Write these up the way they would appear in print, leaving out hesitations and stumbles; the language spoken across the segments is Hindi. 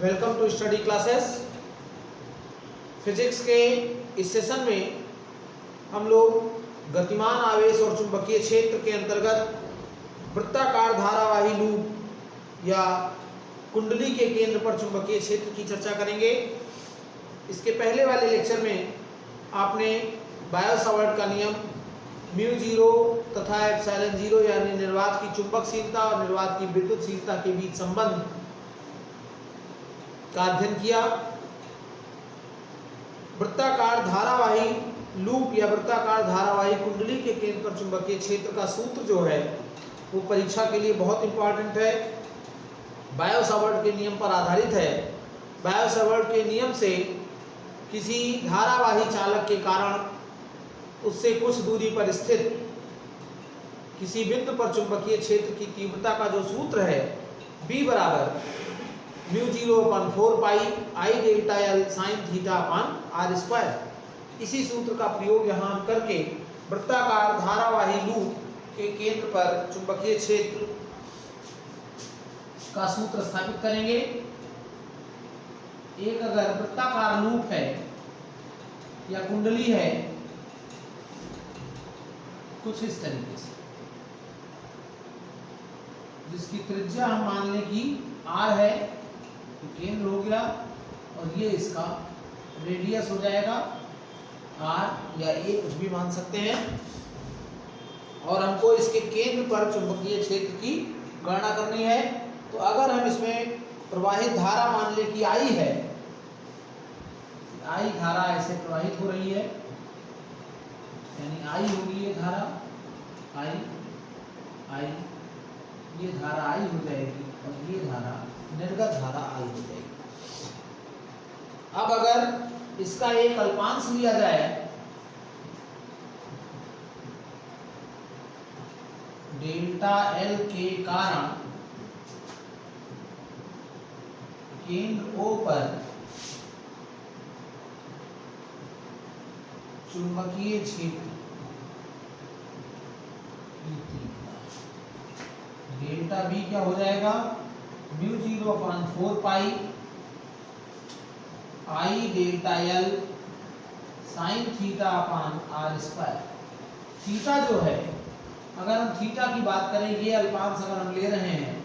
Welcome to study classes. Physics के इस सेशन में हम लोग गतिमान आवेश और चुंबकीय क्षेत्र के अंतर्गत वृत्ताकार धारावाही लूप या कुंडली के केंद्र पर चुंबकीय क्षेत्र की चर्चा करेंगे। इसके पहले वाले लेक्चर में आपने बायो-सावर्ट का नियम म्यू जीरो तथा एप्सिलॉन जीरो यानी निर्वात की चुंबकशीलता और निर्वात की विद्युतशीलता के बीच संबंध का अध्ययन किया। वृत्ताकार धारावाही लूप या वृत्ताकार धारावाही कुंडली के केंद्र पर चुंबकीय क्षेत्र का सूत्र जो है वो परीक्षा के लिए बहुत इंपॉर्टेंट है, बायो-सावर्ट के नियम पर आधारित है। बायो-सावर्ट के नियम से किसी धारावाही चालक के कारण उससे कुछ दूरी पर स्थित किसी बिंदु पर चुंबकीय क्षेत्र की तीव्रता का जो सूत्र है B बराबर mu zero upon 4 pi I delta l sine theta upon r square, इसी सूत्र का प्रयोग यहाँ हम करके वृत्ताकार धारावाही लूप के केंद्र पर चुंबकीय क्षेत्र का सूत्र स्थापित करेंगे। एक अगर वृत्ताकार लूप है या कुंडली है कुछ इस तरीके से, जिसकी त्रिज्या हम मान लें कि r है, तो केंद्र हो गया और ये इसका रेडियस हो जाएगा r या a, कुछ भी मान सकते हैं। और हमको इसके केंद्र पर चुंबकीय क्षेत्र की गणना करनी है। तो अगर हम इसमें प्रवाहित धारा मान लें कि I है, I धारा ऐसे प्रवाहित हो रही है, यानी I होगी ये धारा I, ये धारा I हो जाएगी और ये धारा निर्गत धारा I हो जाएगी। अब अगर इसका एक अल्पांश लिया जाए डेल्टा L के कारण केंद्र O पर चुंबकीय क्षेत्र डेल्टा B क्या हो जाएगा, mu zero upon 4 pi I delta l sine theta upon r square. Theta जो है, अगर हम थीटा की बात करें, ये अल्पांश अगर हम ले रहे हैं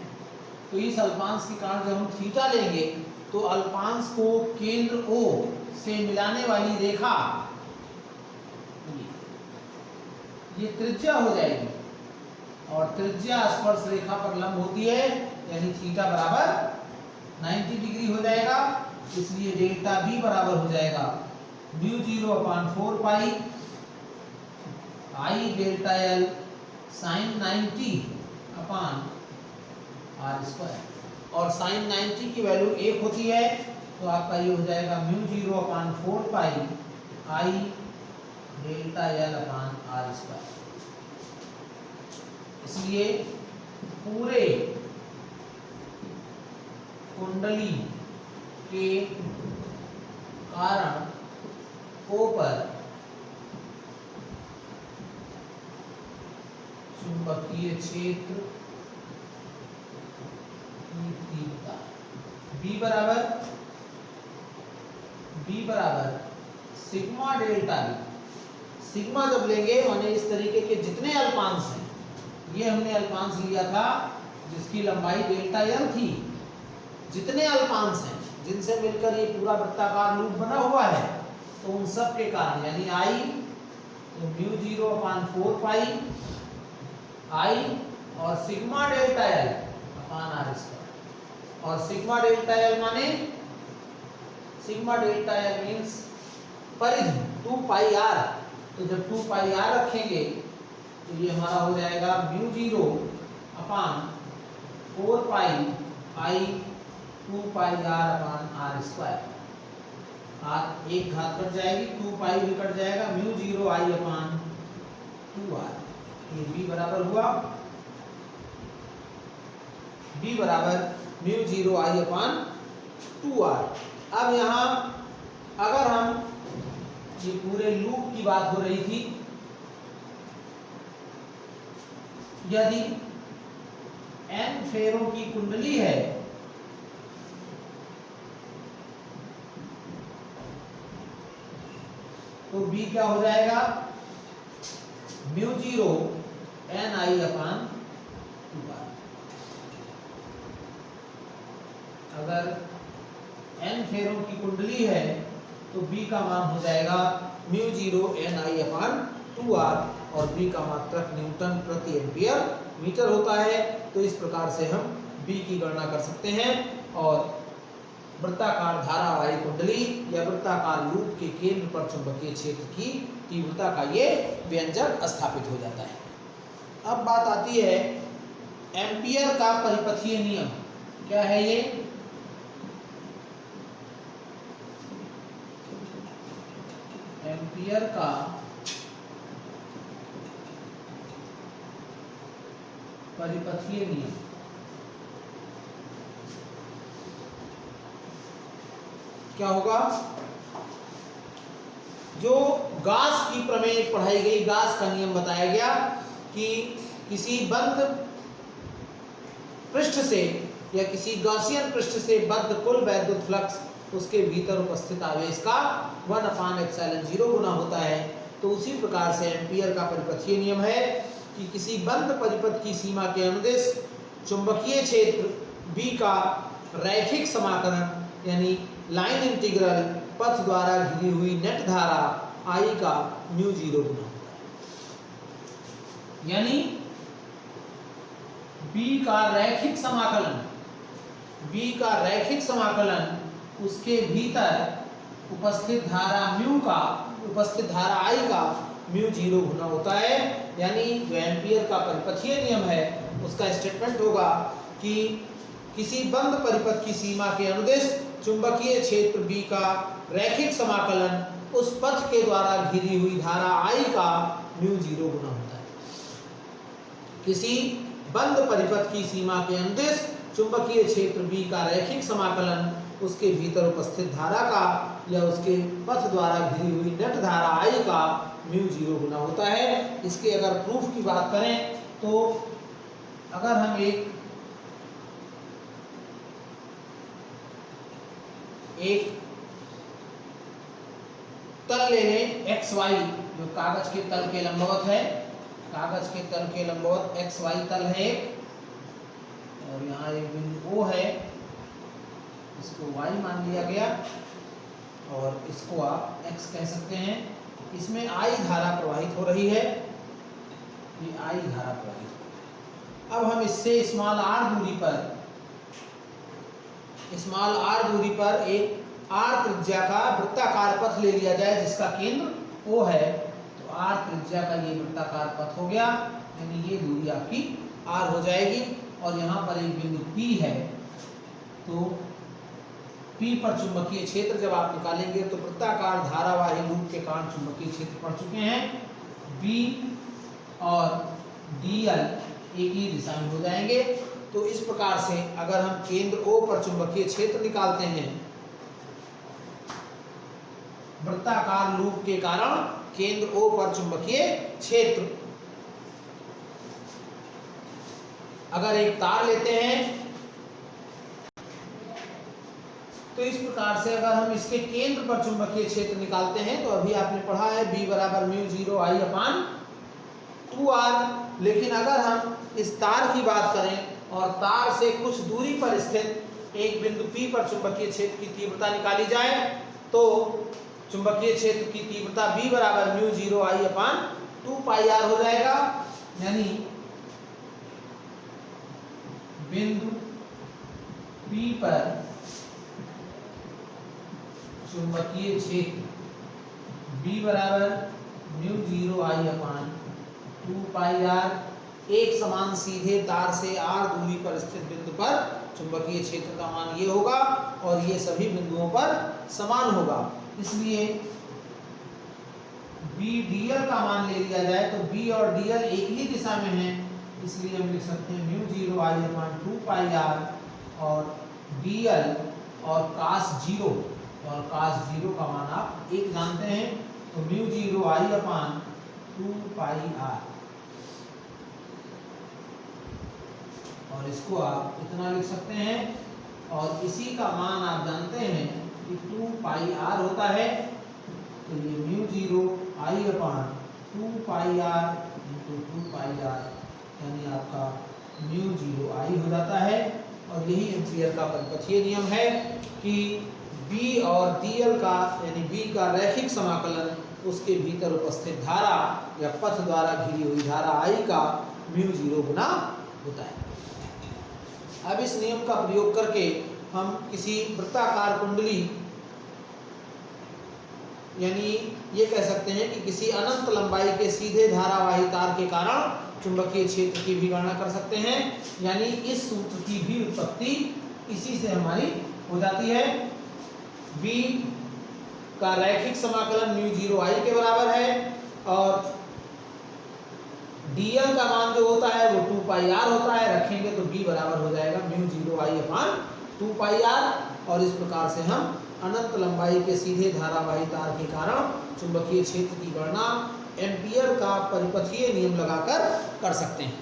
तो इस अल्पांश के कारण जब हम थीटा लेंगे तो अल्पांश को केंद्र O से मिलाने वाली रेखा ये त्रिज्या हो जाएगी और त्रिज्या स्पर्श रेखा पर लंब होती है, यानी थीटा बराबर 90 डिग्री हो जाएगा। इसलिए डेल्टा B बराबर हो जाएगा mu zero upon 4 pi I delta l sine 90 upon r square. और साइन 90 की वैल्यू 1 होती है, तो आपका ये हो जाएगा mu zero upon 4 pi I delta l upon r square. इसलिए पूरे कुंडली के कारण O पर चुंबकीय क्षेत्र की तीव्रता B बराबर सिग्मा डेल्टा B। सिग्मा जब लेंगे माने इस तरीके के जितने अल्पांश हैं, ये हमने अल्पांश लिया था जिसकी लंबाई डेल्टा एल थी, जितने अल्पांश हैं जिनसे मिलकर ये पूरा वृत्ताकार लूप बना हुआ है, तो उन सब के कारण यानी I तो mu zero upon 4 pi I और sigma delta l upon r square. और सिग्मा डेल्टा एल माने सिग्मा डेल्टा एल मीन्स परिधि 2 पाई r। तो जब 2 पाई r रखेंगे तो ये हमारा हो जाएगा mu zero upon 4 pi I 2 pi r upon r square. r एक घात कट जाएगी, 2 पाई भी कट जाएगा, mu zero I upon 2r। ये B बराबर हुआ B बराबर mu zero I upon 2r। अब यहाँ अगर हम ये पूरे लूप की बात हो रही थी, यदि n फेरों की कुंडली है तो बी क्या हो जाएगा, म्यू जीरो एन आई अपान 2r। अगर n फेरों की कुंडली है तो b का मान हो जाएगा म्यू जीरो एन आई अपान 2r, और b का मात्रक न्यूटन प्रति एम्पियर मीटर होता है। तो इस प्रकार से हम b की गणना कर सकते हैं, और वृत्ताकार धारावाही कुंडली या वृत्ताकार लूप के केंद्र पर चुंबकीय क्षेत्र की तीव्रता का ये व्यंजक स्थापित हो जाता है। अब बात आती है एम्पियर का परिपथीय नियम। क्या है ये, एम्पियर का परिपथीय नियम। क्या होगा, जो गाउस की प्रमेय पढ़ाई गई, गाउस का नियम बताया गया कि किसी बंद पृष्ठ से या किसी गॉसियन पृष्ठ से बद्ध कुल वैद्युत फ्लक्स उसके भीतर उपस्थित आवेश का 1/ε0 गुना होता है। तो उसी प्रकार से एम्पियर का परिपथीय नियम है कि किसी बंद परिपथ की सीमा के अनुदिश चुंबकीय क्षेत्र B का रैखिक समाकलन यानी लाइन इंटीग्रल पथ द्वारा घिरी हुई नेट धारा I का म्यू जीरो गुना होता है। यानी B का रैखिक समाकलन उसके भीतर उपस्थित धारा I का म्यू जीरो गुना होता है। यानी जो एम्पियर का परिपथीय नियम है उसका स्टेटमेंट होगा कि किसी बंद परिपथ की सीमा के अनुदिश चुंबकीय क्षेत्र B का रैखिक समाकलन उस पथ के द्वारा घिरी हुई धारा I का म्यू जीरो गुना होता है। किसी बंद परिपथ की सीमा के अनुदिश चुंबकीय क्षेत्र B का रैखिक समाकलन उसके भीतर उपस्थित धारा का या उसके पथ द्वारा घिरी हुई नेट धारा I का म्यू जीरो गुना होता है। इसके अगर प्रूफ की बात करें तो अगर हम एक तल ले लें XY, जो कागज के तल के लंबवत है, कागज के तल के लंबवत XY तल है एक, और यहाँ एक बिंदु O है, इसको Y मान लिया गया और इसको आप X कह सकते हैं। इसमें I धारा प्रवाहित हो रही है, ये I धारा प्रवाहित हो रही है। अब हम इससे स्मॉल r दूरी पर एक r त्रिज्या का वृत्ताकार पथ ले लिया जाए जिसका केंद्र O है, तो r त्रिज्या का ये वृत्ताकार पथ हो गया, यानी ये दूरी आपकी r हो जाएगी। और यहाँ पर एक बिंदु P है, तो P पर चुंबकीय क्षेत्र जब आप निकालेंगे तो वृत्ताकार धारावाही लूप के कारण चुंबकीय क्षेत्र पड़ चुके हैं, B और dl एक ही दिशा में हो जाएंगे। तो इस प्रकार से अगर हम केंद्र O पर चुंबकीय क्षेत्र निकालते हैं, वृत्ताकार लूप के कारण केंद्र O पर चुंबकीय क्षेत्र, अगर एक तार लेते हैं तो इस प्रकार से अगर हम इसके केंद्र पर चुंबकीय क्षेत्र निकालते हैं तो अभी आपने पढ़ा है B बराबर mu zero I upon 2r। लेकिन अगर हम इस तार की बात करें और तार से कुछ दूरी पर स्थित एक बिंदु P पर चुंबकीय क्षेत्र की तीव्रता निकाली जाए तो चुंबकीय क्षेत्र की तीव्रता B बराबर mu zero I upon 2πr हो जाएगा। यानी बिंदु P पर चुंबकीय क्षेत्र B बराबर mu zero I upon 2πr, एक समान सीधे तार से r दूरी पर स्थित बिंदु पर चुंबकीय क्षेत्र का मान ये होगा और ये सभी बिंदुओं पर समान होगा। इसलिए B dl का मान ले लिया जाए तो B और dl एक ही दिशा में है, इसलिए हम लिख सकते हैं mu zero I upon 2πr और dl और cos जीरो का मान आप एक जानते हैं, तो mu zero I upon 2πr, और इसको आप इतना लिख सकते हैं। और इसी का मान आप जानते हैं कि 2πr होता है, तो ये म्यू जीरो आई अपान 2πr इंटू 2πr यानी आपका म्यू जीरो आई हो जाता है। और यही एम्पियर का परिपथीय नियम है कि B और dl का यानी B का रैखिक समाकलन उसके भीतर उपस्थित धारा या पथ द्वारा घिरी हुई धारा I का म्यू जीरो गुना होता है। अब इस नियम का प्रयोग करके हम किसी वृत्ताकार कुंडली यानी ये कह सकते हैं कि किसी अनंत लंबाई के सीधे धारावाही तार के कारण चुंबकीय क्षेत्र की भी गणना कर सकते हैं। यानी इस सूत्र की भी उत्पत्ति इसी से हमारी हो जाती है। B का रैखिक समाकलन म्यू जीरो आई के बराबर है और dl का मान जो होता है वो 2πr होता है, रखेंगे तो B बराबर हो जाएगा म्यू जीरो आई अपान 2πr। और इस प्रकार से हम अनंत लंबाई के सीधे धारावाही तार के कारण चुंबकीय क्षेत्र की गणना एम्पियर का परिपथीय नियम लगाकर कर सकते हैं।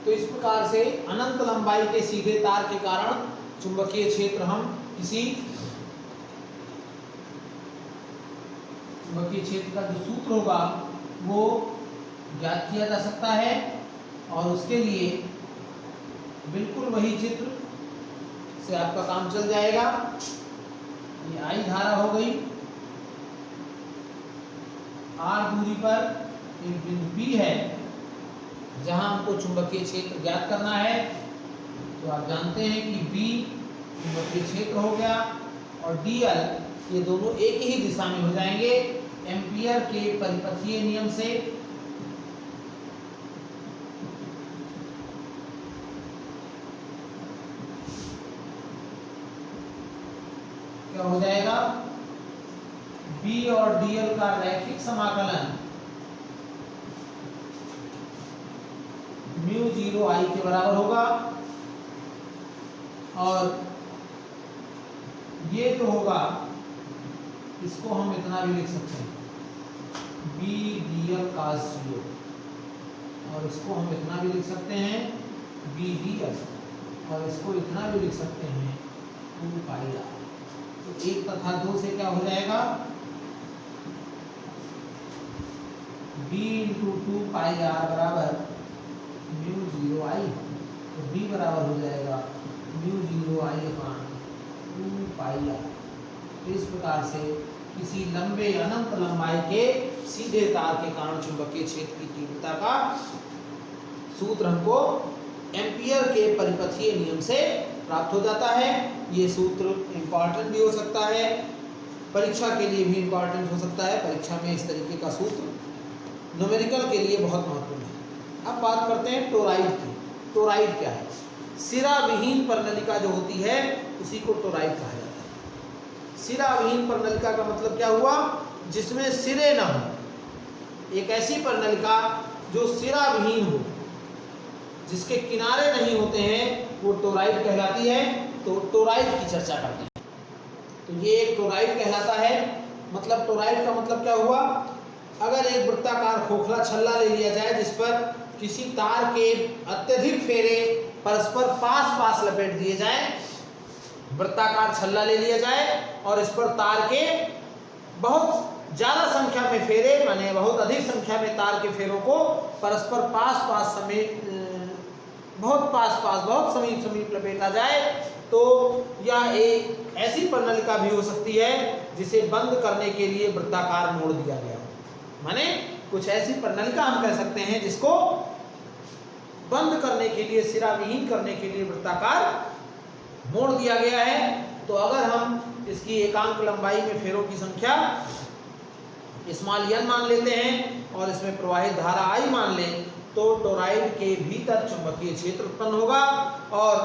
तो इस प्रकार से अनंत लंबाई के सीधे तार के कारण चुंबकीय क्षेत्र हम किसी चुंबकीय क्षेत्र का जो सूत्र होगा वो ज्ञात किया जा सकता है। और उसके लिए बिल्कुल वही चित्र से आपका काम चल जाएगा। ये आई धारा हो गई, r दूरी पर एक बिंदु P है जहां हमको चुंबकीय क्षेत्र ज्ञात करना है। तो आप जानते हैं कि B चुंबकीय क्षेत्र हो गया और dl ये दोनों एक ही दिशा में हो जाएंगे एम्पियर के परिपथीय नियम से। क्या हो जाएगा? B और dl का रैखिक समाकलन म्यू जीरो आई के बराबर होगा और ये जो होगा इसको हम इतना भी लिख सकते हैं B dl cos 0 और इसको हम इतना भी लिख सकते हैं B dl और इसको इतना भी लिख सकते हैं 2πr। तो एक तथा दो से क्या हो जाएगा? B इंटू 2πr बराबर म्यू जीरो आई। तो B बराबर हो जाएगा म्यू जीरो आई अपान 2πr। तो इस प्रकार से किसी लंबे अनंत लंबाई के सीधे तार के कारण चुंबकीय क्षेत्र की तीव्रता का सूत्र हमको एम्पियर के परिपथीय नियम से प्राप्त हो जाता है। ये सूत्र इम्पॉर्टेंट भी हो सकता है, परीक्षा के लिए भी इम्पॉर्टेंट हो सकता है। परीक्षा में इस तरीके का सूत्र न्यूमेरिकल के लिए बहुत महत्वपूर्ण है। अब बात करते हैं टोराइड की। टोराइड क्या है? सिरा विहीन प्रणालिका जो होती है उसी को टोराइड कहा जाता है। सिरा विहीन प्रणालिका का मतलब क्या हुआ? जिसमें सिरे ना हो। एक ऐसी प्रणालिका जो सिरा विहीन हो, जिसके किनारे नहीं होते हैं, वो टोराइड कहलाती है। तो टोराइड की चर्चा करते हैं। तो ये एक टोराइड कहलाता है। मतलब टोराइड का मतलब क्या हुआ? अगर एक वृत्ताकार खोखला छल्ला ले लिया जाए जिस पर किसी तार के अत्यधिक फेरे परस्पर पास पास लपेट दिए जाए, वृत्ताकार छल्ला ले लिया जाए और इस पर तार के बहुत ज्यादा संख्या में फेरे, माने बहुत अधिक संख्या में तार के फेरों को परस्पर पास पास समेत बहुत समीप समीप लपेटा जाए, तो यह एक ऐसी प्रणालिका भी हो सकती है जिसे बंद करने के लिए वृत्ताकार मोड़ दिया गया हो। माने कुछ ऐसी प्रणालिका हम कह सकते हैं जिसको बंद करने के लिए, सिरा विहीन करने के लिए वृत्ताकार मोड़ दिया गया है। तो अगर हम इसकी एकांक लंबाई में फेरों की संख्या स्मॉल n मान लेते हैं और इसमें प्रवाहित धारा I मान लें, तो टोराइड के भीतर चुंबकीय क्षेत्र उत्पन्न होगा और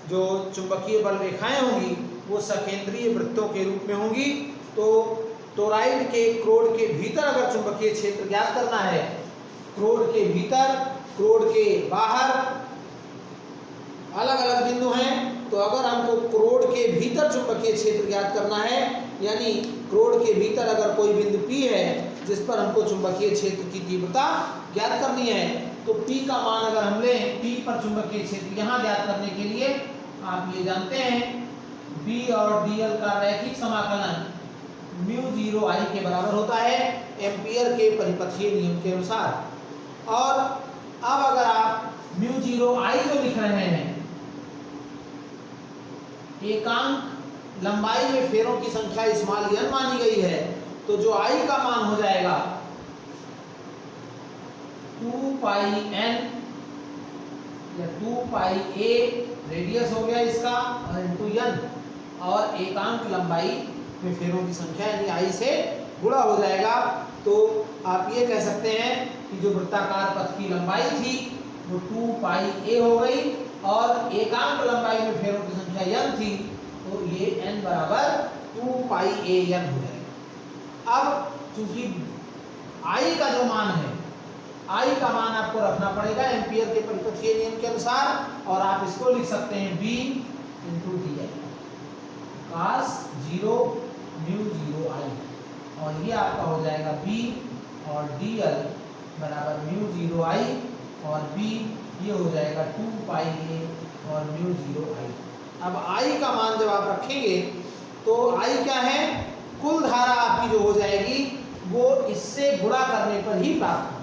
जो चुंबकीय बल रेखाएं होंगी वो सकेंद्रीय वृत्तों के रूप में होंगी। तो टोराइड के क्रोड के भीतर अगर चुंबकीय क्षेत्र ज्ञात करना है, क्रोड के भीतर, क्रोड के बाहर अलग अलग बिंदु हैं। तो अगर हमको क्रोड के भीतर चुंबकीय क्षेत्र ज्ञात करना है, यानी क्रोड के भीतर अगर कोई बिंदु P है जिस पर हमको चुंबकीय क्षेत्र की तीव्रता ज्ञात करनी है, तो P का मान अगर हम लें, P पर चुंबकीय क्षेत्र यहाँ ज्ञात करने के लिए आप ये जानते हैं B और dl का रैखिक समाकलन म्यू 0 आई के बराबर होता है एम्पियर के परिपथीय नियम के अनुसार। और अब अगर आप म्यू 0 आई जो लिख रहे हैं, एकांक लंबाई में फेरों की संख्या स्मॉल n मानी गई है, तो जो आई का मान हो जाएगा 2 पाई n या 2 पाई a रेडियस हो गया इसका और इनटू n, और एकांक लंबाई में फेरों की संख्या यानी आई से गुणा हो जाएगा। तो आप ये कह सकते हैं कि जो वृत्ताकार पथ की लंबाई थी वो 2 पाई a हो गई और एकांक लंबाई में फेरों की संख्या n थी, तो ये n बराबर 2 पाई a n हो जाएगा। अब चूंकि i का जो मान है, i का मान आपको रखना पड़ेगा एम्पियर के परिपथीय नियम के अनुसार, और आप इसको लिख सकते हैं b into D I cos 0 mu 0 आई, और ये आपका हो जाएगा b और dl बराबर म्यू 0 आई और b ये हो जाएगा 2 पाई a और म्यू 0 आई। अब i का मान जब आप रखेंगे तो i क्या है, कुल धारा आपकी जो हो जाएगी वो इससे गुणा करने पर ही प्राप्त होगी।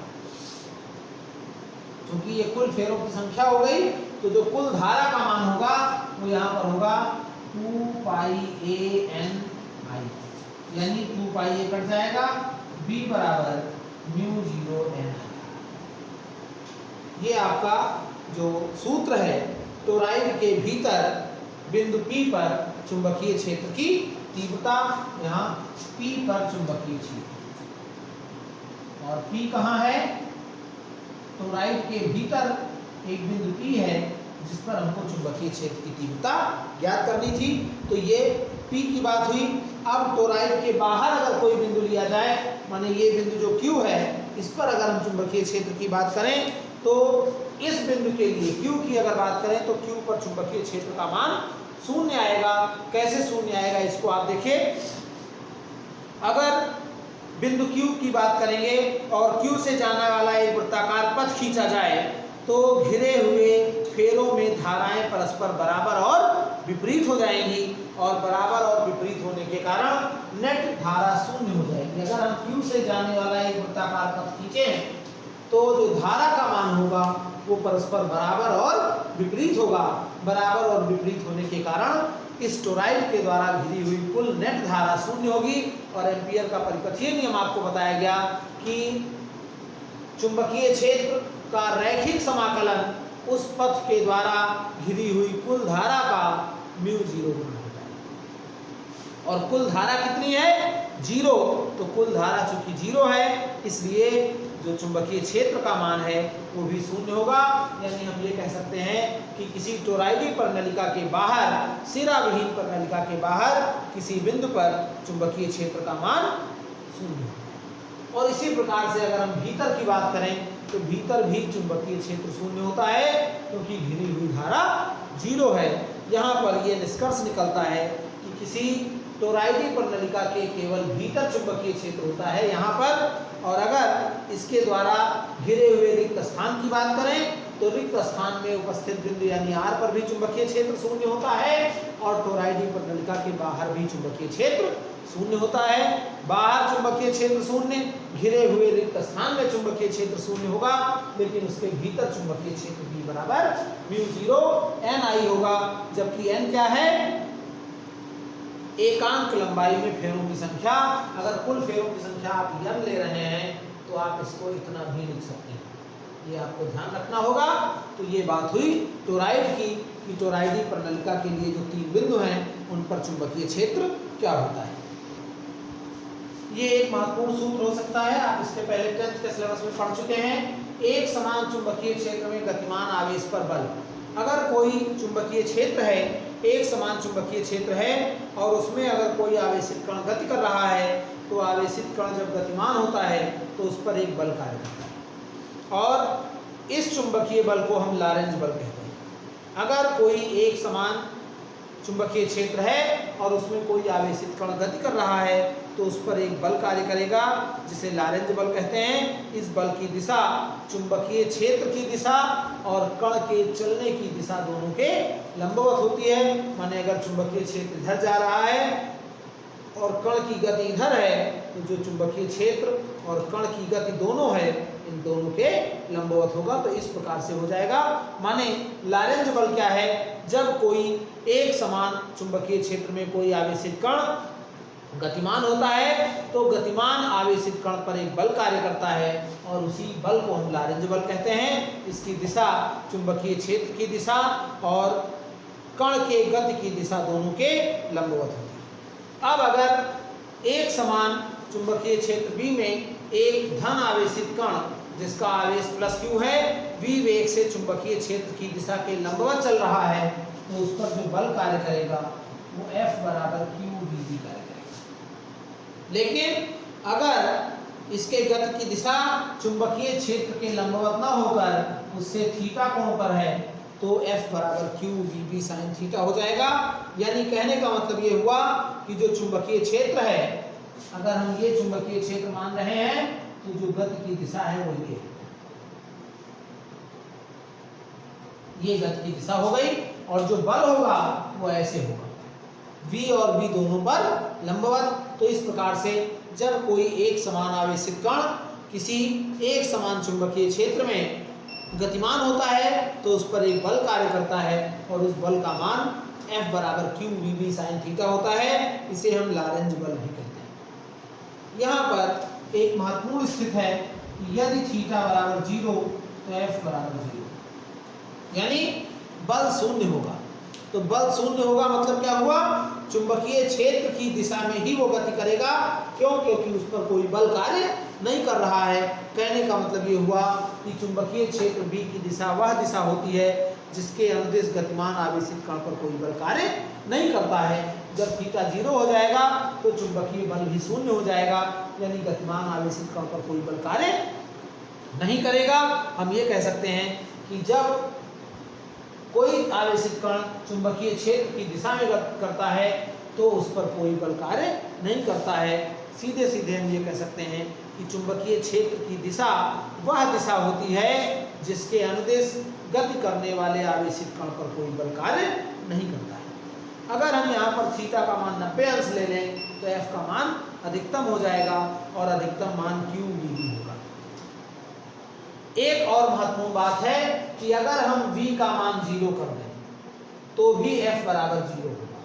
क्योंकि ये कुल फेरों की संख्या हो गई, तो जो कुल धारा का मान होगा वो यहाँ पर होगा 2 पाई a n i, यानी 2 पाई a कट जाएगा, b बराबर म्यू 0 n i। ये आपका जो सूत्र है, टोरॉइड के भीतर बिंदु P पर चुंबकीय क्षेत्र की तीव्रता, यहाँ P पर चुंबकीय क्षेत्र, और P कहाँ है, टोरॉइड के भीतर एक बिंदु P है जिस पर हमको चुंबकीय क्षेत्र की तीव्रता ज्ञात करनी थी। तो ये P की बात हुई। अब टोरॉइड के बाहर अगर कोई बिंदु लिया जाए, माने ये बिंदु जो Q है, इस पर अगर हम चुंबकीय क्षेत्र की बात करें तो इस बिंदु के लिए Q की अगर बात करें तो Q पर चुंबकीय क्षेत्र का मान शून्य आएगा। कैसे शून्य आएगा इसको आप देखिए। अगर बिंदु Q की बात करेंगे और Q से जाने वाला एक वृत्ताकार पथ खींचा जाए तो घिरे हुए फेरों में धाराएं परस्पर बराबर और विपरीत हो जाएंगी, और बराबर और विपरीत होने के कारण नेट धारा शून्य हो जाएगी। अगर हम Q से जाने वाला एक वृत्ताकार पथ खींचें तो जो धारा का मान होगा वो परस्पर बराबर और विपरीत होगा। बराबर और विपरीत होने के कारण इस टोरॉइड के द्वारा घिरी हुई कुल नेट धारा शून्य होगी। और एम्पियर का परिपथीय नियम आपको बताया गया कि चुंबकीय क्षेत्र का रैखिक समाकलन उस पथ के द्वारा घिरी हुई कुल धारा का म्यू 0 गुना होता है। और कुल धारा कितनी है, 0, तो कुल धारा चूंकि 0 है इसलिए जो चुंबकीय क्षेत्र का मान है वो भी शून्य होगा। यानी हम ये कह सकते हैं कि किसी टोरॉइडी प्रणालिका के बाहर, सिरा विहीन प्रणालिका के बाहर किसी बिंदु पर चुंबकीय क्षेत्र का मान शून्य होगा। और इसी प्रकार से अगर हम भीतर की बात करें तो भीतर भी चुंबकीय क्षेत्र शून्य होता है क्योंकि घिरी हुई धारा 0 है। यहाँ पर यह निष्कर्ष निकलता है कि किसी टोरॉइडी प्रणालिका के केवल भीतर चुंबकीय क्षेत्र होता है यहाँ पर, और अगर इसके द्वारा घिरे हुए रिक्त स्थान की बात करें तो रिक्त स्थान में उपस्थित बिंदु यानी R पर भी चुंबकीय क्षेत्र शून्य होता है, और टोरॉइडी प्रणालिका के बाहर भी चुंबकीय क्षेत्र शून्य होता है। बाहर चुंबकीय क्षेत्र शून्य, घिरे हुए रिक्त स्थान में चुंबकीय क्षेत्र शून्य होगा, लेकिन उसके भीतर चुंबकीय क्षेत्र B बराबर म्यू 0 n I होगा। जबकि n क्या है, एकांक लंबाई में फेरों की संख्या। अगर कुल फेरों की संख्या आप n ले रहे हैं तो आप इसको इतना भी लिख सकते हैं, ये आपको ध्यान रखना होगा। तो ये बात हुई टोरॉइड की कि टोरॉइडी प्रणालिका के लिए जो 3 बिंदु हैं उन पर चुंबकीय क्षेत्र क्या होता है। ये एक महत्वपूर्ण सूत्र हो सकता है, आप इसके पहले 10th के सिलेबस में पढ़ चुके हैं। एक समान चुंबकीय क्षेत्र में गतिमान आवेश पर बल। अगर कोई चुंबकीय क्षेत्र है, एक समान चुंबकीय क्षेत्र है और उसमें अगर कोई आवेशित कण गति कर रहा है तो आवेशित कण जब गतिमान होता है तो उस पर एक बल कार्य करता है, और इस चुंबकीय बल को हम लॉरेंज बल कहते हैं। अगर कोई एक समान चुंबकीय क्षेत्र है और उसमें कोई आवेशित कण गति कर रहा है तो उस पर एक बल कार्य करेगा जिसे लॉरेंज बल कहते हैं। इस बल की दिशा चुंबकीय क्षेत्र की दिशा और कण के चलने की दिशा दोनों के लंबवत होती है। माने अगर चुंबकीय क्षेत्र इधर जा रहा है और कण की गति इधर है, तो जो चुंबकीय क्षेत्र और कण की गति दोनों है, इन दोनों के लंबवत होगा। तो इस प्रकार से हो जाएगा। माने लॉरेंज बल क्या है, जब कोई एक समान चुंबकीय क्षेत्र में कोई आवेशित कण गतिमान होता है तो गतिमान आवेशित कण पर एक बल कार्य करता है और उसी बल को हम लॉरेंज बल कहते हैं। इसकी दिशा चुंबकीय क्षेत्र की दिशा और कण के गति की दिशा दोनों के लंबवत होती है। अब अगर एक समान चुंबकीय क्षेत्र B में एक धन आवेशित कण जिसका आवेश प्लस q है, v वेग से चुंबकीय क्षेत्र की दिशा के लंबवत चल रहा है, तो उस पर जो बल कार्य करेगा वो F बराबर qvb कार्य करेगा। लेकिन अगर इसके गति की दिशा चुंबकीय क्षेत्र के लंबवत न होकर उससे थीटा कोण पर है, तो F बराबर qvb sin थीटा हो जाएगा। यानी कहने का मतलब ये हुआ कि जो चुंबकीय क्षेत्र है, अगर हम ये चुंबकीय क्षेत्र मान रहे हैं तो जो गति की दिशा है वो ये गति की दिशा हो गई और जो बल होगा वो ऐसे होगा, v और b दोनों पर लंबवत। तो इस प्रकार से जब कोई एक समान आवेशित कण किसी एक समान चुंबकीय क्षेत्र में गतिमान होता है तो उस पर एक बल कार्य करता है और उस बल का मान F बराबर qvb sin थीटा होता है। इसे हम लॉरेंज बल भी कहते हैं। यहाँ पर एक महत्वपूर्ण स्थिति है कि यदि थीटा बराबर 0 तो F बराबर 0, यानी बल शून्य होगा। तो बल शून्य होगा मतलब क्या हुआ, चुंबकीय क्षेत्र की दिशा में ही वो गति करेगा। क्यों? क्योंकि उस पर कोई बल कार्य नहीं कर रहा है। कहने का मतलब ये हुआ कि चुंबकीय क्षेत्र B की दिशा वह दिशा होती है जिसके अनुदिश गतिमान आवेशित कण पर कोई बल कार्य नहीं करता है। जब थीटा 0 हो जाएगा तो चुंबकीय बल भी शून्य हो जाएगा, यानी गतिमान आवेशित कण पर कोई बल कार्य नहीं करेगा। हम ये कह सकते हैं कि जब कोई आवेशित कण चुंबकीय क्षेत्र की दिशा में करता है तो उस पर कोई बल कार्य नहीं करता है। सीधे सीधे हम ये कह सकते हैं कि चुंबकीय क्षेत्र की दिशा वह दिशा होती है जिसके अनुदिश गति करने वाले आवेशित कण पर कोई बल कार्य नहीं करता है। अगर हम यहाँ पर थीटा का मान 90 अंश ले लें तो F का मान अधिकतम हो जाएगा और अधिकतम मान qvb होगा। एक और महत्वपूर्ण बात है कि अगर हम v का मान 0 कर दें तो भी F बराबर 0 होगा।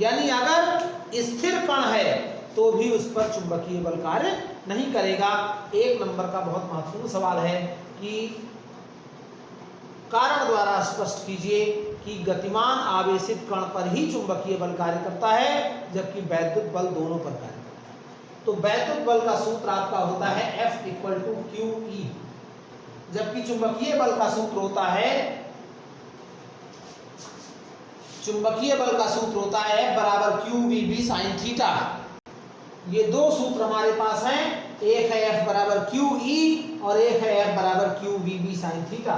यानी अगर स्थिर कण है तो भी उस पर चुंबकीय बल कार्य नहीं करेगा। एक नंबर का बहुत महत्वपूर्ण सवाल है कि कारण द्वारा स्पष्ट कीजिए कि गतिमान आवेशित कण पर ही चुंबकीय बल कार्य करता है जबकि वैद्युत बल दोनों पर कार्य करता है। तो वैद्युत बल का सूत्र आपका होता है F = QE, जबकि चुंबकीय बल का सूत्र होता है F बराबर qvb sin थीटा। ये दो सूत्र हमारे पास हैं, एक है F बराबर QE और एक है F बराबर qvb sin थीटा।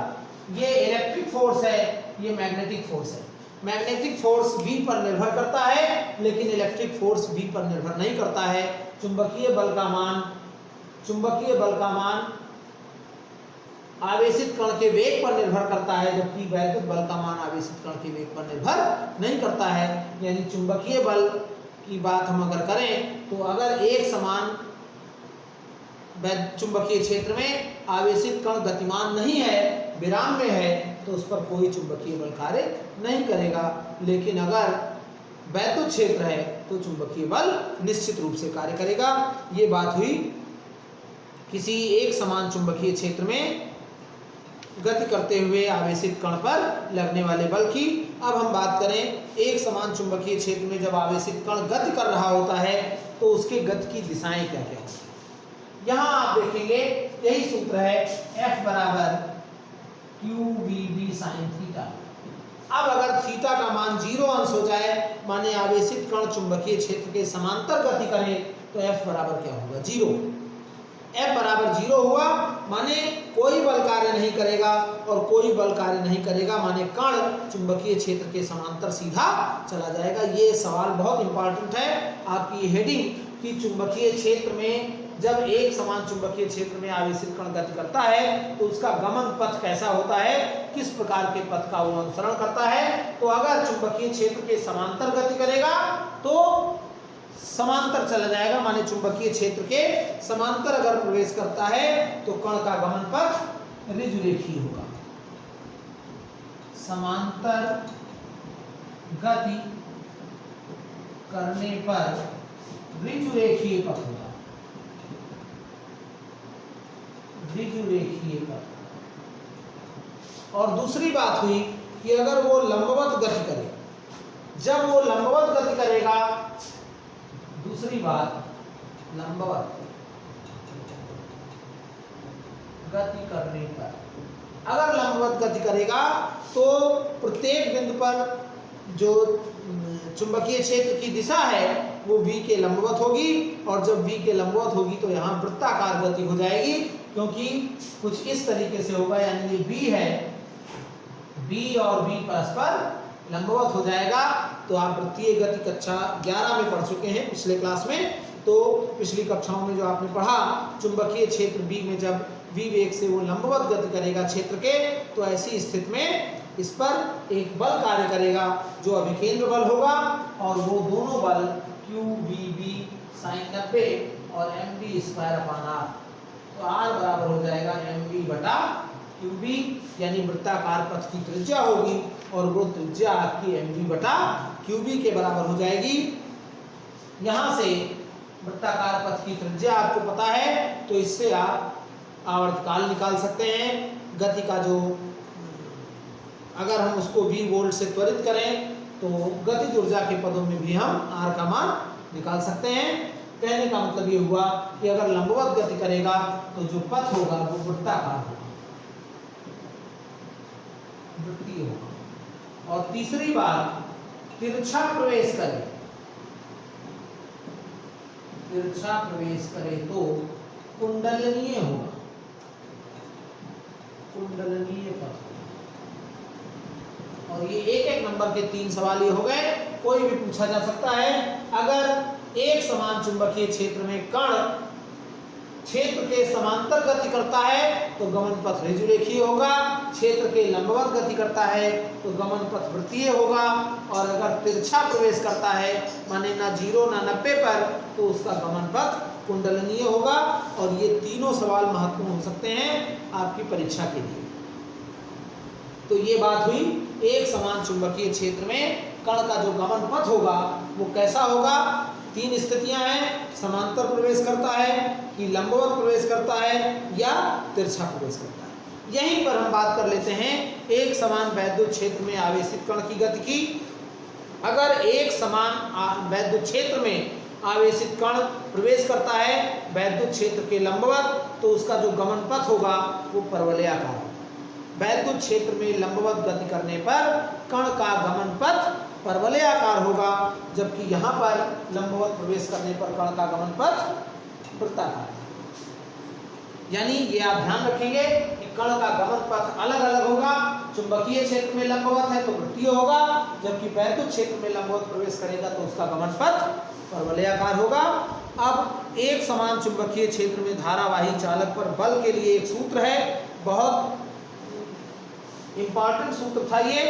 ये इलेक्ट्रिक फोर्स है, ये मैग्नेटिक फोर्स है। मैग्नेटिक फोर्स V पर निर्भर करता है लेकिन इलेक्ट्रिक फोर्स V पर निर्भर नहीं करता है। चुंबकीय बल का मान आवेशित कण के वेग पर निर्भर करता है जबकि वैद्युत बल का मान आवेशित कण के वेग पर निर्भर नहीं करता है। यानी चुंबकीय बल की बात हम अगर करें तो अगर एक समान चुंबकीय क्षेत्र में आवेशित कण गतिमान नहीं है, विराम में है, तो उस पर कोई चुंबकीय बल कार्य नहीं करेगा। लेकिन अगर वैद्युत क्षेत्र है तो चुंबकीय बल निश्चित रूप से कार्य करेगा। ये बात हुई किसी एक समान चुंबकीय क्षेत्र में गति करते हुए आवेशित कण पर लगने वाले बल की। अब हम बात करें एक समान चुंबकीय क्षेत्र में जब आवेशित कण गति कर रहा होता है तो उसके गति की दिशाएं क्या क्या होती हैं। यहाँ आप देखेंगे यही सूत्र है F बराबर qvb sin थीटा। अब अगर थीटा का मान 0 अंश हो जाए, माने आवेशित कण चुंबकीय क्षेत्र के समांतर गति करे, तो F बराबर क्या होगा? 0। F बराबर 0 हुआ माने कोई बल कार्य नहीं करेगा और कोई बल कार्य नहीं करेगा माने कण चुंबकीय क्षेत्र के समांतर सीधा चला जाएगा। ये सवाल बहुत इंपॉर्टेंट है आपकी हेडिंग कि चुंबकीय क्षेत्र में जब एक समान चुंबकीय क्षेत्र में आवेशित कण गति करता है तो उसका गमन पथ कैसा होता है, किस प्रकार के पथ का वो अनुसरण करता है। तो अगर चुंबकीय क्षेत्र के समांतर गति करेगा तो समांतर चला जाएगा, माने चुंबकीय क्षेत्र के समांतर अगर प्रवेश करता है तो कण का गमन पथ ऋजुरेखीय होगा। समांतर गति करने पर ऋजुरेखीय पथ होगा, ऋजुरेखीय पथ। और दूसरी बात हुई कि अगर वो लंबवत गति करे, जब वो लंबवत गति करेगा, दूसरी बात लंबवत गति करने पर, अगर लंबवत गति करेगा तो प्रत्येक बिंदु पर जो चुंबकीय क्षेत्र की दिशा है वो v के लंबवत होगी, और जब v के लंबवत होगी तो यहाँ वृत्ताकार गति हो जाएगी, क्योंकि कुछ इस तरीके से होगा, यानी ये b है, b और v परस्पर लंबवत हो जाएगा। तो आप वृत्तीय गति कक्षा 11 में पढ़ चुके हैं पिछले क्लास में। तो पिछली कक्षाओं में जो आपने पढ़ा, चुंबकीय क्षेत्र b में जब v वेग से वो लंबवत गति करेगा क्षेत्र के, तो ऐसी स्थिति में इस पर एक बल कार्य करेगा जो अभिकेंद्र बल होगा, और वो दोनों बल QVB sin 90 और mv स्क्वायर अपान r, तो r बराबर हो जाएगा mv बटा QB, यानी वृत्ताकार पथ की त्रिज्या होगी और वो त्रिज्या आपकी mv बटा QB के बराबर हो जाएगी। यहाँ से वृत्ताकार पथ की त्रिज्या आपको पता है, तो इससे आप आवर्तकाल निकाल सकते हैं। गति का जो, अगर हम उसको v वोल्ट से त्वरित करें तो गतिज ऊर्जा के पदों में भी हम r का मान निकाल सकते हैं। कहने का मतलब ये हुआ कि अगर लंबवत गति करेगा तो जो पथ होगा वो वृत्ताकार होगा, वृत्तीय होगा। और तीसरी बात, तिरछा प्रवेश करे, तिरछा प्रवेश करे तो कुंडलनीय होगा, कुंडलनीय पथ। और ये एक एक नंबर के 3 सवाल ये हो गए, कोई भी पूछा जा सकता है। अगर एक समान चुंबकीय क्षेत्र में कण क्षेत्र के समांतर गति करता है तो गमन पथ ऋजुरेखीय होगा, क्षेत्र के लंबवत गति करता है तो गमन पथ वृत्तीय होगा, और अगर तिरछा प्रवेश करता है, माने ना 0 ना 90 पर, तो उसका गमन पथ कुंडलनीय होगा। और ये तीनों सवाल महत्वपूर्ण हो सकते हैं आपकी परीक्षा के लिए। तो ये बात हुई, एक समान चुंबकीय क्षेत्र में कण का जो गमन पथ होगा वो कैसा होगा। 3 स्थितियां हैं, समांतर प्रवेश करता है कि लंबवत प्रवेश करता है या तिरछा प्रवेश करता है। यहीं पर हम बात कर लेते हैं एक समान वैद्युत क्षेत्र में आवेशित कण की गति की। अगर एक समान वैद्युत क्षेत्र में आवेशित कण प्रवेश करता है वैद्युत क्षेत्र के लंबवत, तो उसका जो गमन पथ होगा वो परवलयाकार होगा। वैद्युत क्षेत्र में लंबवत गति करने पर कण का गमन पथ परवलयाकार होगा, जबकि यहाँ पर लंबवत प्रवेश करने पर कण का गमन पथ वृत्ताकार। यानी ये आप ध्यान रखेंगे कि कण का गमन पथ अलग अलग होगा। चुंबकीय क्षेत्र में लंबवत है तो वृत्तीय होगा, जबकि वैद्युत क्षेत्र में लंबवत प्रवेश करेगा तो उसका गमन पथ परवलयाकार होगा। अब एक समान चुंबकीय क्षेत्र में धारावाही चालक पर बल के लिए एक सूत्र है, बहुत इंपॉर्टेंट सूत्र था ये,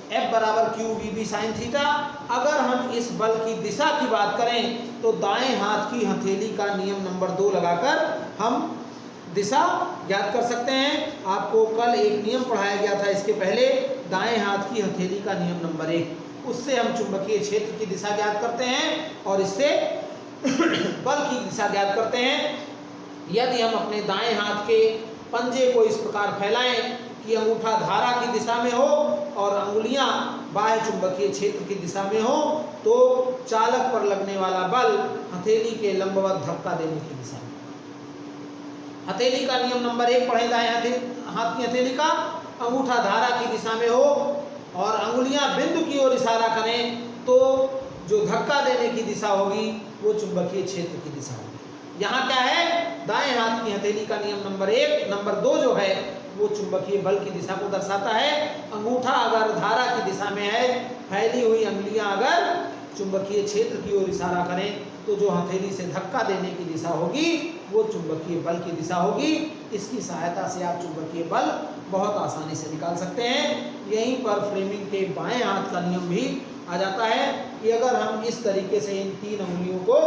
F बराबर QVB sin थीटा। अगर हम इस बल की दिशा की बात करें तो दाएं हाथ की हथेली का नियम नंबर 2 लगाकर हम दिशा ज्ञात कर सकते हैं। आपको कल एक नियम पढ़ाया गया था इसके पहले, दाएं हाथ की हथेली का नियम नंबर 1, उससे हम चुंबकीय क्षेत्र की दिशा ज्ञात करते हैं और इससे बल की दिशा ज्ञात करते हैं। यदि हम अपने दाएं हाथ के पंजे को इस प्रकार फैलाएं कि अंगूठा धारा की दिशा में हो और अंगुलियां बाह्य चुंबकीय क्षेत्र की दिशा में हो, तो चालक पर लगने वाला बल हथेली के लंबवत धक्का देने की दिशा में। हथेली का नियम नंबर 1 पढ़े, दाएं हाथ की हथेली का अंगूठा धारा की दिशा में हो और अंगुलियां बिंदु की ओर इशारा करें, तो जो धक्का देने की दिशा होगी वो चुंबकीय क्षेत्र की दिशा होगी। यहाँ क्या है, दाएं हाथ की हथेली का नियम नंबर 1, नंबर 2 जो है वो चुंबकीय बल की दिशा को दर्शाता है। अंगूठा अगर धारा की दिशा में है, फैली हुई अंगुलियां अगर चुंबकीय क्षेत्र की ओर इशारा करें, तो जो हथेली से धक्का देने की दिशा होगी वो चुंबकीय बल की दिशा होगी। इसकी सहायता से आप चुंबकीय बल बहुत आसानी से निकाल सकते हैं। यहीं पर फ्रेमिंग के बाएं हाथ का नियम भी आ जाता है। कि अगर हम इस तरीके से इन 3 अंगुलियों को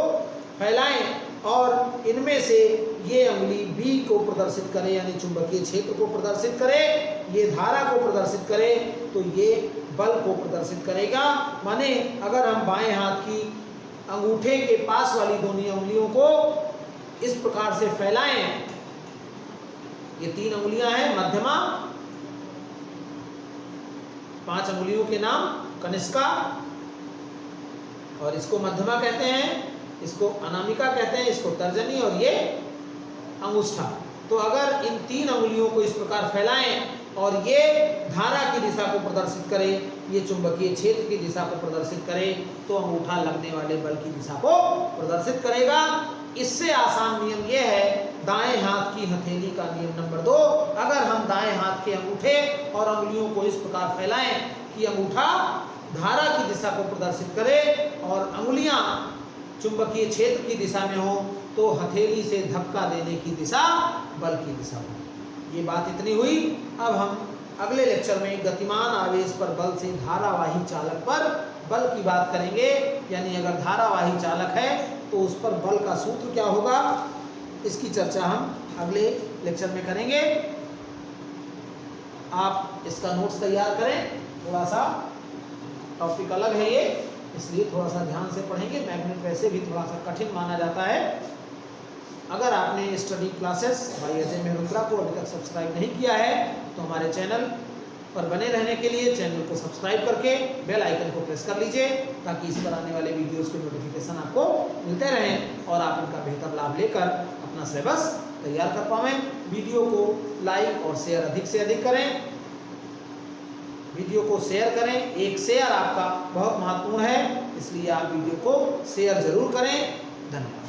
फैलाएं और इनमें से ये अंगुली बी को प्रदर्शित करे, यानी चुंबकीय क्षेत्र को प्रदर्शित करे, ये धारा को प्रदर्शित करे, तो ये बल को प्रदर्शित करेगा। माने अगर हम बाएं हाथ की अंगूठे के पास वाली दोनों अंगुलियों को इस प्रकार से फैलाएं, ये 3 अंगुलियां हैं मध्यमा, 5 अंगुलियों के नाम कनिष्का, और इसको मध्यमा कहते हैं, इसको अनामिका कहते हैं, इसको तर्जनी, और ये अंगुष्ठा। तो अगर इन 3 अंगुलियों को इस प्रकार फैलाएं और ये धारा की दिशा को प्रदर्शित करे, ये चुंबकीय क्षेत्र की दिशा को प्रदर्शित करे, तो अंगूठा लगने वाले बल की दिशा को प्रदर्शित करेगा। इससे आसान नियम यह है दाएं हाथ की हथेली का नियम नंबर 2। अगर हम दाएं हाथ के अंगूठे और अंगुलियों को इस प्रकार फैलाएं कि अंगूठा धारा की दिशा को प्रदर्शित करे और अंगुलियां चुंबकीय क्षेत्र की दिशा में हो, तो हथेली से धक्का देने की दिशा बल की दिशा हो। ये बात इतनी हुई। अब हम अगले लेक्चर में गतिमान आवेश पर बल से धारावाही चालक पर बल की बात करेंगे। यानी अगर धारावाही चालक है तो उस पर बल का सूत्र क्या होगा, इसकी चर्चा हम अगले लेक्चर में करेंगे। आप इसका नोट्स तैयार करें, थोड़ा सा टॉपिक अलग है ये, इसलिए थोड़ा सा ध्यान से पढ़ेंगे। मैग्नेट वैसे भी थोड़ा सा कठिन माना जाता है। अगर आपने study classes bye Ajay Mehrotra को अभी तक सब्सक्राइब नहीं किया है तो हमारे चैनल पर बने रहने के लिए चैनल को सब्सक्राइब करके बेल आइकन को प्रेस कर लीजिए, ताकि इस पर आने वाले वीडियोस के नोटिफिकेशन आपको मिलते रहें और आप इनका बेहतर लाभ लेकर अपना सिलेबस तैयार कर पाएं। वीडियो को लाइक और शेयर अधिक से अधिक करें, वीडियो को शेयर करें। एक शेयर आपका बहुत महत्वपूर्ण है, इसलिए आप वीडियो को शेयर जरूर करें। धन्यवाद।